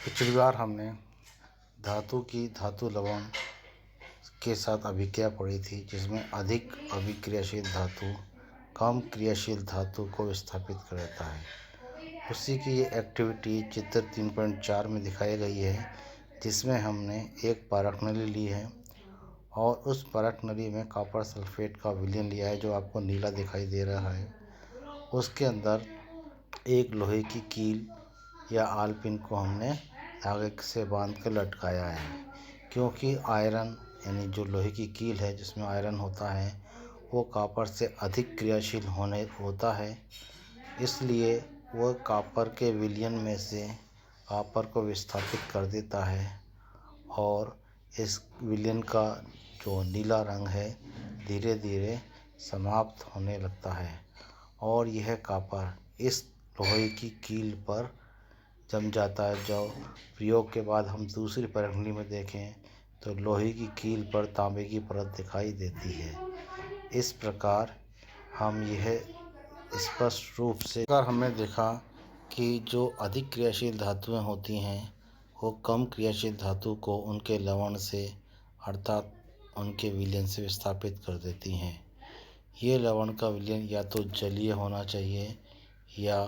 पिछली बार हमने धातु की धातु लवण के साथ अभिक्रिया पढ़ी थी, जिसमें अधिक अभिक्रियाशील धातु कम क्रियाशील धातु को विस्थापित कर देता है। उसी की ये एक्टिविटी चित्र 3.4 में दिखाई गई है, जिसमें हमने एक पारक नली ली है और उस पारक नली में कॉपर सल्फेट का विलयन लिया है, जो आपको नीला दिखाई दे रहा है। उसके अंदर एक लोहे की कील या आलपिन को हमने आगे से बांध कर लटकाया है, क्योंकि आयरन यानी जो लोहे की कील है जिसमें आयरन होता है वो कॉपर से अधिक क्रियाशील होता है, इसलिए वह कॉपर के विलयन में से कॉपर को विस्थापित कर देता है और इस विलयन का जो नीला रंग है धीरे धीरे समाप्त होने लगता है और यह कॉपर इस लोहे की कील पर जम जाता है। जो प्रयोग के बाद हम दूसरी परखनी में देखें तो लोहे की कील पर तांबे की परत दिखाई देती है। इस प्रकार हम यह स्पष्ट रूप से हमने देखा कि जो अधिक क्रियाशील धातुएं होती हैं वो कम क्रियाशील धातु को उनके लवण से अर्थात उनके विलयन से विस्थापित कर देती हैं। ये लवण का विलयन या तो जलीय होना चाहिए या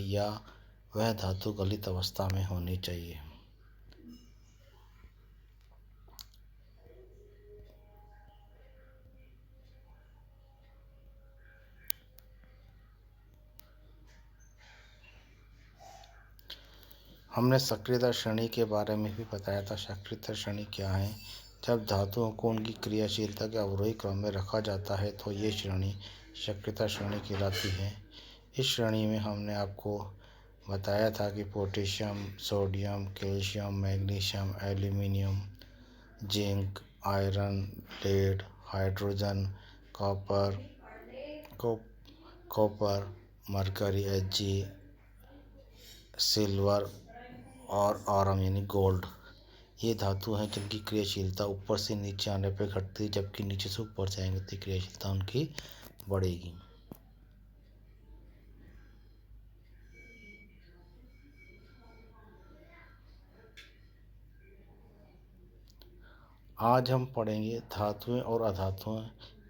या वह धातु गलित अवस्था में होनी चाहिए। हमने सक्रियता श्रेणी के बारे में भी बताया था। सक्रियता श्रेणी क्या है? जब धातुओं को उनकी क्रियाशीलता के अवरोही क्रम में रखा जाता है तो ये श्रेणी सक्रियता श्रेणी कहलाती है। इस श्रेणी में हमने आपको बताया था कि potassium, sodium, calcium, magnesium, aluminium, zinc, iron, lead, hydrogen, copper, mercury, Hg, silver और आरम यानी गोल्ड, ये धातु हैं जिनकी क्रियाशीलता ऊपर से नीचे आने पर घटती है, जबकि नीचे से ऊपर जाएंगे तो क्रियाशीलता उनकी बढ़ेगी। आज हम पढ़ेंगे धातुएं और अधातुएं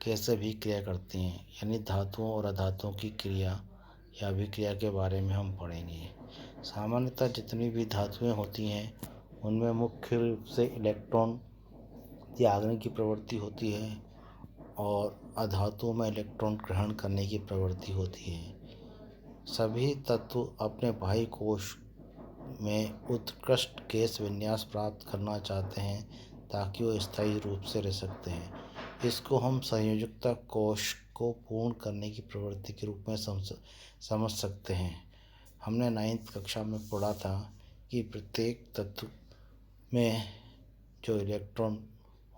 कैसे भी क्रिया करती हैं, यानी धातुओं और अधातुओं की क्रिया या अभिक्रिया के बारे में हम पढ़ेंगे। सामान्यतः जितनी भी धातुएं होती हैं उनमें मुख्य रूप से इलेक्ट्रॉन त्यागने की प्रवृत्ति होती है और अधातुओं में इलेक्ट्रॉन ग्रहण करने की प्रवृत्ति होती है। सभी तत्व अपने बाह्य कोश में उत्कृष्ट गैस विन्यास प्राप्त करना चाहते हैं ताकि वो स्थायी रूप से रह सकते हैं। इसको हम संयोजकता कोश को पूर्ण करने की प्रवृत्ति के रूप में समझ सकते हैं। हमने 9th कक्षा में पढ़ा था कि प्रत्येक तत्व में जो इलेक्ट्रॉन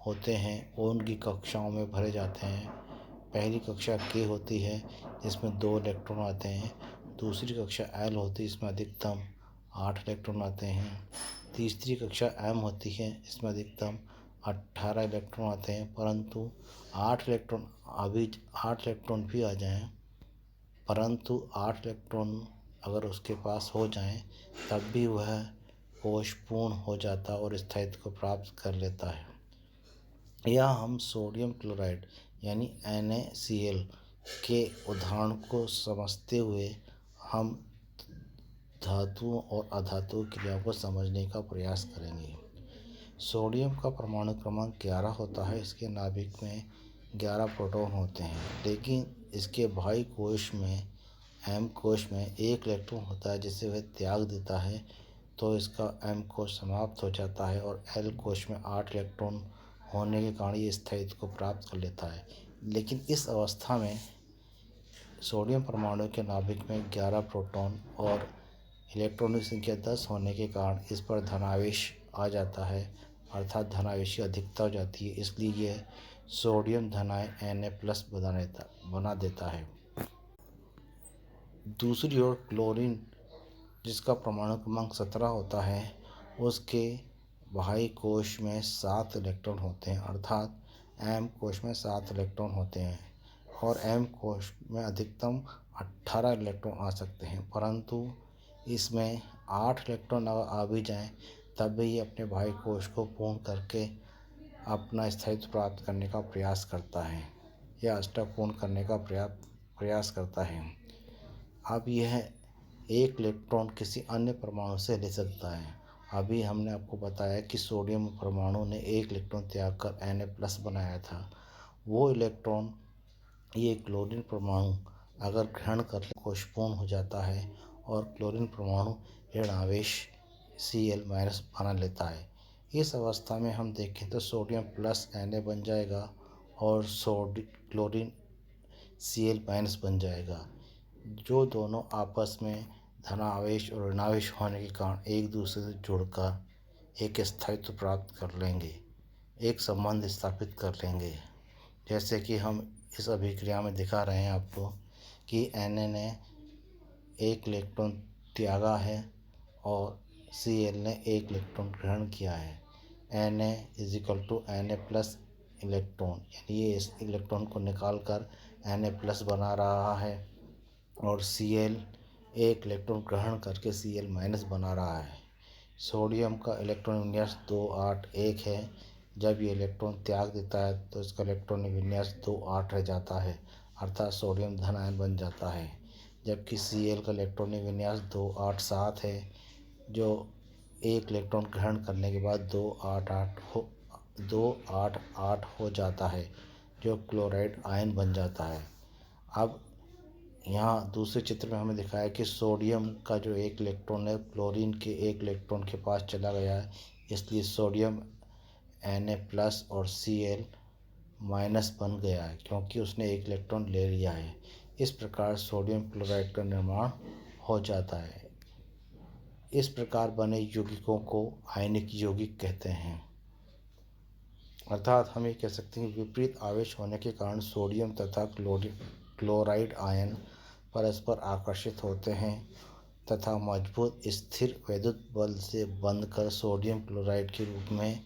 होते हैं वो उनकी कक्षाओं में भरे जाते हैं। पहली कक्षा K होती है जिसमें 2 इलेक्ट्रॉन आते हैं। दूसरी कक्षा L होती है, इसमें अधिकतम 8 इलेक्ट्रॉन आते हैं। तीसरी कक्षा M होती है, इसमें अधिकतम 18 इलेक्ट्रॉन आते हैं, परंतु 8 इलेक्ट्रॉन भी आ जाएं, परंतु 8 इलेक्ट्रॉन अगर उसके पास हो जाएं तब भी वह कोश पूर्ण हो जाता और स्थायित्व को प्राप्त कर लेता है। या हम सोडियम क्लोराइड यानी NaCl के उदाहरण को समझते हुए हम धातुओं और अधातु क्रियाओं को समझने का प्रयास करेंगे। सोडियम का परमाणु क्रमांक 11 होता है। इसके नाभिक में 11 प्रोटॉन होते हैं, लेकिन इसके बाह्य कोश में M कोश में 1 इलेक्ट्रॉन होता है जिसे वह त्याग देता है, तो इसका M कोश समाप्त हो जाता है और L कोश में 8 इलेक्ट्रॉन होने के कारण ये स्थायित्व को प्राप्त कर लेता है। लेकिन इस अवस्था में सोडियम परमाणु के नाभिक में 11 प्रोटॉन और इलेक्ट्रॉनों की संख्या 10 होने के कारण इस पर धनावेश आ जाता है, अर्थात धनावेशी अधिकता हो जाती है। इसलिए यह सोडियम धनायन Na+ बना देता है। दूसरी ओर क्लोरीन, जिसका परमाणु क्रमांक 17 होता है, उसके बाह्य कोश में 7 इलेक्ट्रॉन होते हैं, अर्थात M कोश में 7 इलेक्ट्रॉन होते हैं और M कोश में अधिकतम 18 इलेक्ट्रॉन आ सकते हैं, परंतु इसमें 8 इलेक्ट्रॉन अगर आ भी जाएं तब भी ये अपने बाह्य कोश को पूर्ण करके अपना स्थायित्व प्राप्त करने का प्रयास करता है या अष्टक पूर्ण करने का प्रयास करता है। अब यह एक इलेक्ट्रॉन किसी अन्य परमाणु से ले सकता है। अभी हमने आपको बताया कि सोडियम परमाणु ने एक इलेक्ट्रॉन त्याग कर Na+ बनाया था। वो इलेक्ट्रॉन ये क्लोरीन परमाणु अगर ग्रहण कर ले कोश पूर्ण हो जाता है और क्लोरीन परमाणु ऋण आवेश Cl- बना लेता है। इस अवस्था में हम देखें तो सोडियम प्लस Na बन जाएगा और क्लोरीन Cl- बन जाएगा, जो दोनों आपस में धनावेश और ऋणावेश होने के कारण एक दूसरे से जुड़कर एक स्थायित्व प्राप्त कर लेंगे, एक संबंध स्थापित कर लेंगे। जैसे कि हम इस अभिक्रिया में दिखा रहे हैं आपको कि Na ने एक इलेक्ट्रॉन त्यागा है और Cl ने एक इलेक्ट्रॉन ग्रहण किया है। Na Na+ इलेक्ट्रॉन, यानी ये इस इलेक्ट्रॉन को निकाल कर Na+ बना रहा है और Cl एक इलेक्ट्रॉन ग्रहण करके Cl- बना रहा है। सोडियम का इलेक्ट्रॉन विन्यास 281 है। जब ये इलेक्ट्रॉन त्याग देता है तो इसका इलेक्ट्रॉन विन्यास 28 रह जाता है, अर्थात सोडियम धन आयन बन जाता है। जबकि Cl का इलेक्ट्रॉनिक विन्यास 287 है, जो एक इलेक्ट्रॉन ग्रहण करने के बाद 288 हो जाता है, जो क्लोराइड आयन बन जाता है। अब यहाँ दूसरे चित्र में हमें दिखाया कि सोडियम का जो एक इलेक्ट्रॉन है क्लोरीन के एक इलेक्ट्रॉन के पास चला गया है, इसलिए सोडियम Na+ और Cl- बन गया है क्योंकि उसने एक इलेक्ट्रॉन ले लिया है। इस प्रकार सोडियम क्लोराइड का निर्माण हो जाता है। इस प्रकार बने यौगिकों को आयनिक यौगिक कहते हैं। अर्थात हम ये कह सकते हैं कि विपरीत आवेश होने के कारण सोडियम तथा क्लोराइड आयन परस्पर आकर्षित होते हैं तथा मजबूत स्थिर वैद्युत बल से बंधकर सोडियम क्लोराइड के रूप में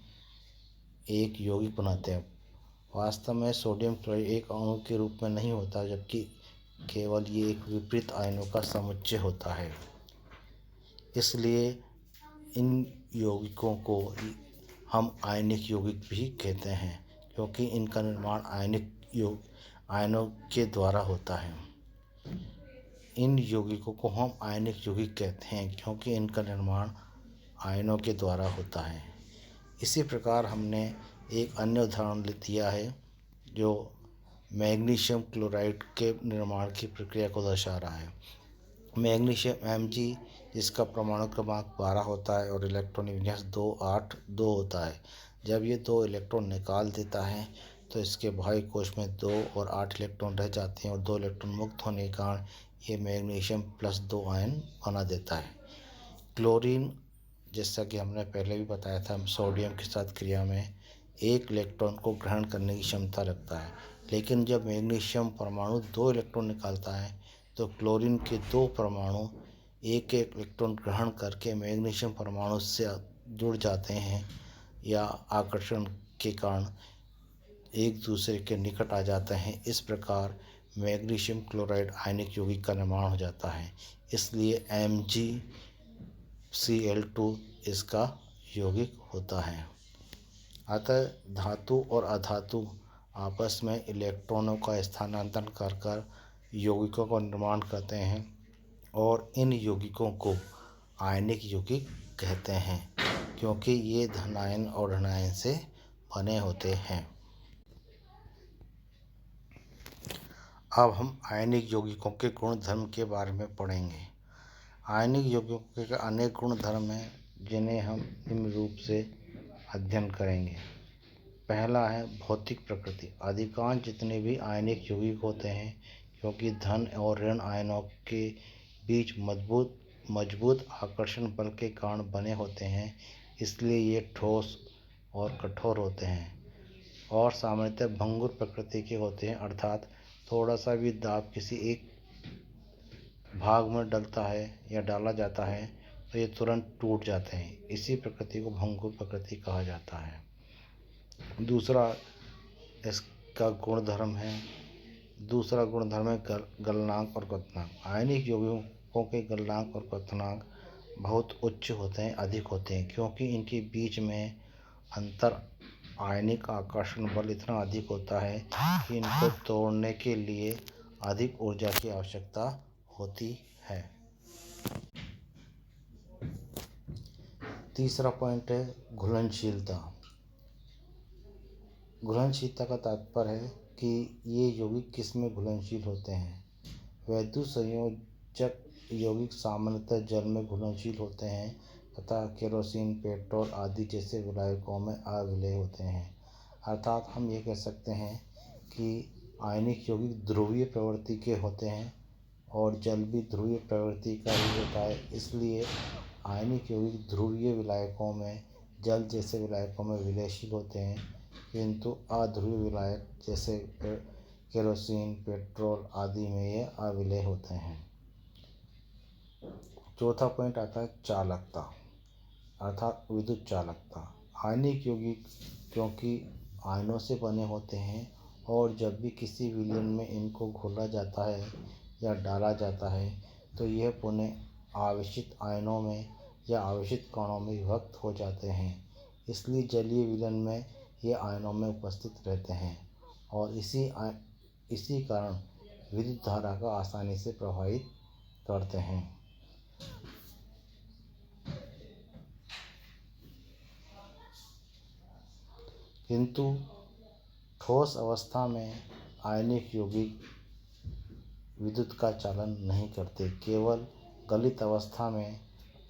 एक यौगिक बनाते हैं। वास्तव में सोडियम क्लोराइड एक अणु के रूप में नहीं होता, जबकि केवल ये एक विपरीत आयनों का समुच्चय होता है। इसलिए इन यौगिकों को हम आयनिक यौगिक भी कहते हैं, क्योंकि इनका निर्माण आयनों के द्वारा होता है। इन यौगिकों को हम आयनिक यौगिक कहते हैं क्योंकि इनका निर्माण आयनों के द्वारा होता है। इसी प्रकार हमने एक अन्य उदाहरण दिया है जो मैग्नीशियम क्लोराइड के निर्माण की प्रक्रिया को दर्शा रहा है। मैग्नीशियम Mg, जिसका परमाणु क्रमांक 12 होता है और इलेक्ट्रॉन विन्यास 282 होता है, जब ये 2 इलेक्ट्रॉन निकाल देता है तो इसके बाह्य कोश में 2 और 8 इलेक्ट्रॉन रह जाते हैं और 2 इलेक्ट्रॉन मुक्त होने के कारण ये मैग्नीशियम+2 आयन बना देता है। क्लोरीन, जैसा कि हमने पहले भी बताया था, सोडियम के साथ क्रिया में एक इलेक्ट्रॉन को ग्रहण करने की क्षमता रखता है, लेकिन जब मैग्नीशियम परमाणु 2 इलेक्ट्रॉन निकालता है तो क्लोरीन के 2 परमाणु एक एक इलेक्ट्रॉन ग्रहण करके मैग्नीशियम परमाणु से जुड़ जाते हैं या आकर्षण के कारण एक दूसरे के निकट आ जाते हैं। इस प्रकार मैग्नीशियम क्लोराइड आयनिक यौगिक का निर्माण हो जाता है। इसलिए MgCl2 इसका यौगिक होता है। अतः धातु और अधातु आपस में इलेक्ट्रॉनों का स्थानांतरण कर यौगिकों का निर्माण करते हैं और इन यौगिकों को आयनिक यौगिक कहते हैं, क्योंकि ये धनायन और ऋणायन से बने होते हैं। अब हम आयनिक यौगिकों के गुण धर्म के बारे में पढ़ेंगे। आयनिक यौगिकों के अनेक गुण धर्म हैं जिन्हें हम निम्न रूप से अध्ययन करेंगे। पहला है भौतिक प्रकृति। अधिकांश जितने भी आयनिक यौगिक होते हैं, क्योंकि धन और ऋण आयनों के बीच मजबूत आकर्षण बल के कारण बने होते हैं, इसलिए ये ठोस और कठोर होते हैं और सामान्यतः भंगुर प्रकृति के होते हैं। अर्थात थोड़ा सा भी दाब किसी एक भाग में डलता है या डाला जाता है तो ये तुरंत टूट जाते हैं। इसी प्रकृति को भंगुर प्रकृति कहा जाता है। दूसरा इसका गुण धर्म है दूसरा गुणधर्म है गलनांक और क्वथनांक। आयनिक यौगिकों के गलनांक और क्वथनांक बहुत उच्च होते हैं, अधिक होते हैं, क्योंकि इनके बीच में अंतर आयनिक आकर्षण बल इतना अधिक होता है कि इनको तोड़ने के लिए अधिक ऊर्जा की आवश्यकता होती है। तीसरा पॉइंट है घुलनशीलता। घुलनशीलता का तात्पर्य है कि ये यौगिक किस में घुलनशील होते हैं। वैद्युत संयोजक यौगिक सामान्यतः जल में घुलनशील होते हैं तथा केरोसिन, पेट्रोल आदि जैसे विलायकों में अविलेय होते हैं। अर्थात हम ये कह सकते हैं कि आयनिक यौगिक ध्रुवीय प्रवृत्ति के होते हैं और जल भी ध्रुवीय प्रवृत्ति का ही होता है। इसलिए आयनिक यौगिक ध्रुवीय विलायकों में, जल जैसे विलायकों में विलयशील होते हैं, किंतु अध्रुवीय विलायक जैसे केरोसिन, पेट्रोल आदि में ये अविलेय होते हैं। चौथा पॉइंट आता है चालकता, अर्थात विद्युत चालकता। आयनिक यौगिक क्योंकि आयनों से बने होते हैं और जब भी किसी विलयन में इनको घोला जाता है या डाला जाता है तो यह पुनः आवेशित आयनों में या आवेशित कणों में विभक्त हो जाते हैं। इसलिए जलीय विलयन में ये आयनों में उपस्थित रहते हैं और इसी कारण विद्युत धारा का आसानी से प्रभावित करते हैं। किंतु ठोस अवस्था में आयनिक यौगिक विद्युत का चालन नहीं करते, केवल गलित अवस्था में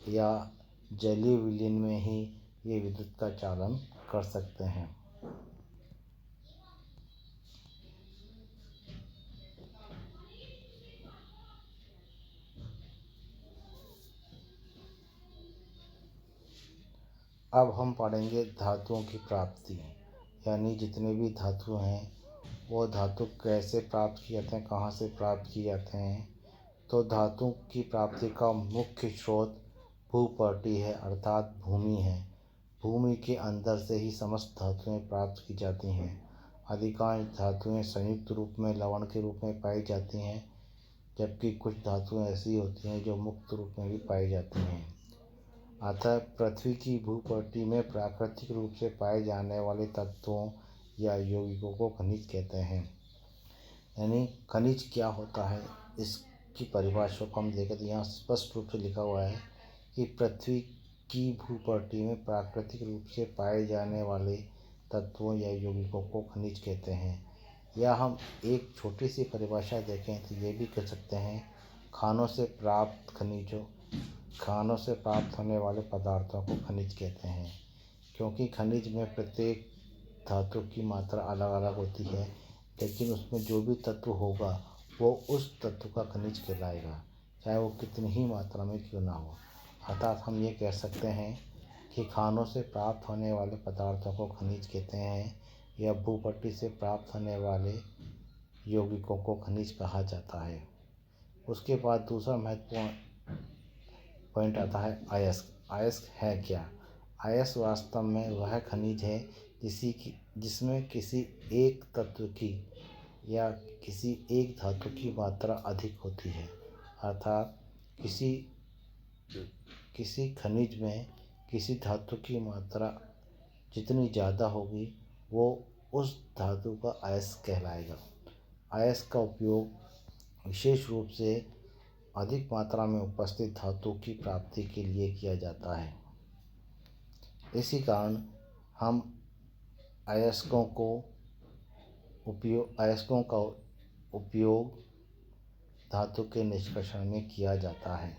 या जलीय विलयन में ही ये विद्युत का चालन कर सकते हैं। अब हम पढ़ेंगे धातुओं की प्राप्ति, यानी जितने भी धातु हैं वो धातु कैसे प्राप्त किए जाते हैं, कहाँ से प्राप्त किए जाते हैं। तो धातु की प्राप्ति का मुख्य स्रोत भूपर्टी है, अर्थात भूमि है। भूमि के अंदर से ही समस्त धातुएं प्राप्त की जाती हैं। अधिकांश धातुएं संयुक्त रूप में लवण के रूप में पाई जाती हैं, जबकि कुछ धातुएं ऐसी होती हैं जो मुक्त रूप में भी पाई जाती हैं। अतः पृथ्वी की भूपर्टी में प्राकृतिक रूप से पाए जाने वाले तत्वों या यौगिकों को खनिज कहते हैं। यानी खनिज क्या होता है, इसकी परिभाषा को हम देखें तो यहाँ स्पष्ट रूप से लिखा हुआ है कि पृथ्वी की भूपर्टी में प्राकृतिक रूप से पाए जाने वाले तत्वों या यौगिकों को खनिज कहते हैं। या हम एक छोटी सी परिभाषा देखें तो ये भी कह सकते हैं खानों से प्राप्त होने वाले पदार्थों को खनिज कहते हैं, क्योंकि खनिज में प्रत्येक धातु की मात्रा अलग अलग होती है, लेकिन उसमें जो भी तत्व होगा वो उस तत्व का खनिज कहलाएगा, चाहे वो कितनी ही मात्रा में क्यों ना हो। अर्थात हम ये कह सकते हैं कि खानों से प्राप्त होने वाले पदार्थों को खनिज कहते हैं या भूपट्टी से प्राप्त होने वाले यौगिकों को खनिज कहा जाता है। उसके बाद दूसरा महत्वपूर्ण पॉइंट आता है अयस्क। अयस्क है क्या? अयस्क वास्तव में वह खनिज है जिसमें किसी एक तत्व की या किसी एक धातु की मात्रा अधिक होती है। अर्थात किसी खनिज में किसी धातु की मात्रा जितनी ज़्यादा होगी वो उस धातु का अयस्क कहलाएगा। अयस्क का उपयोग विशेष रूप से अधिक मात्रा में उपस्थित धातु की प्राप्ति के लिए किया जाता है। इसी कारण हम अयस्कों का उपयोग धातु के निष्कर्षण में किया जाता है।